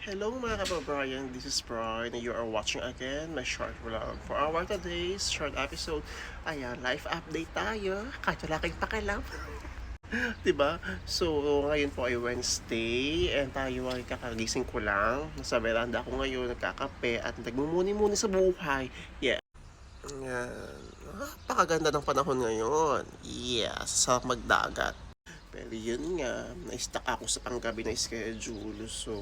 Hello mga kababayan, this is Brian and you are watching again my short vlog. For our today's short episode, ayan, life update tayo. Kahit wala kayong pakialam. Diba? So, ngayon po ay Wednesday and tayo ay kakagising ko lang. Nasa veranda ako ngayon, nagkakape at nagmumuni-muni sa buhay. Yeah. Ayan. Napakaganda ng panahon ngayon. Yes, sa magdagat. Pero yun nga, na-stuck ako sa panggabi na schedule. So,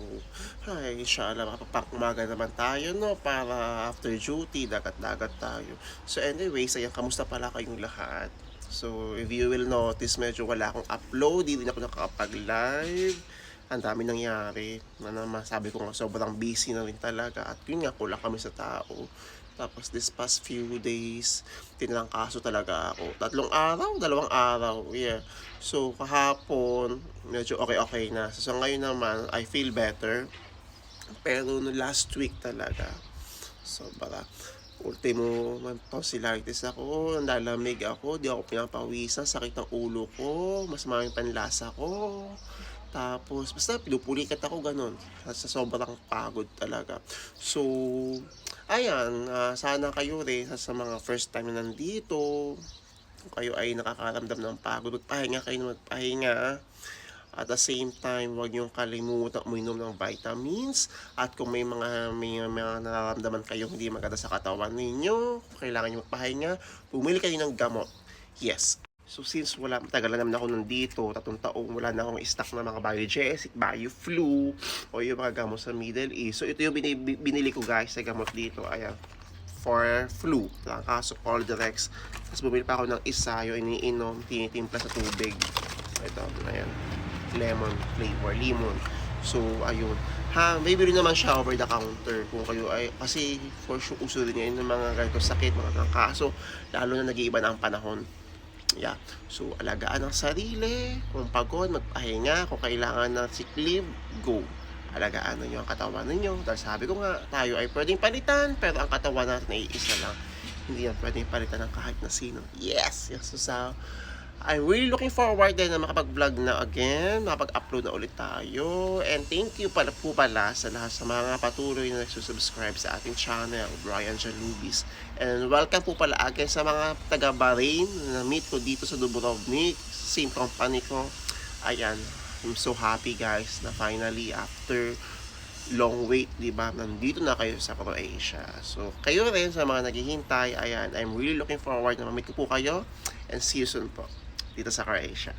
ay, inshallah, makapapang-umaga naman tayo, no? Para after duty, dagat-dagat tayo. So, anyways, ayan, kamusta pala kayong lahat? So, if you will notice, medyo wala akong upload, hindi ako nakakapag-live. Ang dami nangyari. Na naman, sabi ko nga, sobrang busy na rin talaga. At yun nga, kulang kami sa tao. Tapos this past few days, tinangkaso talaga ako. 3 araw, 2 araw, yeah. So kahapon, medyo okay na. So ngayon naman, I feel better. Pero no last week talaga, sobra. Ultimo, may tonsillitis ako, nanlalamig ako, di ako pinapawisan, sakit ng ulo ko, mas maraming panlasa ko. Tapos, basta pinupulikat ako ganun. Sa sobrang pagod talaga. So, ayan, sana kayo rin sa mga first time na nandito, kung kayo ay nakakaramdam ng pagod, magpahinga kayo na magpahinga. At the same time, huwag niyong kalimutan uminom ng vitamins. At kung may mga nararamdaman kayo hindi maganda sa katawan ninyo, kailangan niyo magpahinga, bumili kayo ng gamot. Yes. So since matagal na naman ako nandito, 3 taong wala na akong stock na mga Biogesic, Bioflu, o yung mga gamot sa Middle East. So ito yung binili ko guys sa gamot dito. Ayan, for flu, kaso Coldirex. Tapos bumili pa ako ng isa, yung iniinom, tinitimpla sa tubig. Ito, ayan, lemon flavor, lemon. So ayun, maybe rin naman siya over the counter kung kayo ay, kasi for sure uso din ngayon ng mga ganito sakit, mga kaso, lalo na nag-iiba na ang panahon. Yeah. So, alagaan ang sarili. Kung pagod, magpahinga. Kung kailangan ng sick leave, go. Alagaan ninyo ang katawan ninyo. Dahil sabi ko nga, tayo ay pwedeng palitan, pero ang katawan natin ay isa lang. Hindi yan pwedeng palitan ng kahit na sino. Yes! Yes, so, I'm really looking forward din na makapag-vlog na again, makapag-upload na ulit tayo. And thank you pala sa lahat sa mga patuloy na nagsusubscribe sa ating channel, Brian Jalubis. And welcome po pala again sa mga taga-Bahrain na meet ko dito sa Dubrovnik, same company ko. Ayan, I'm so happy guys na finally after long wait, di ba? Nandito na kayo sa Croatia. So, kayo rin sa mga naghihintay, ayan, I'm really looking forward na ma-meet ko po kayo and see you soon po dito sa Croatia.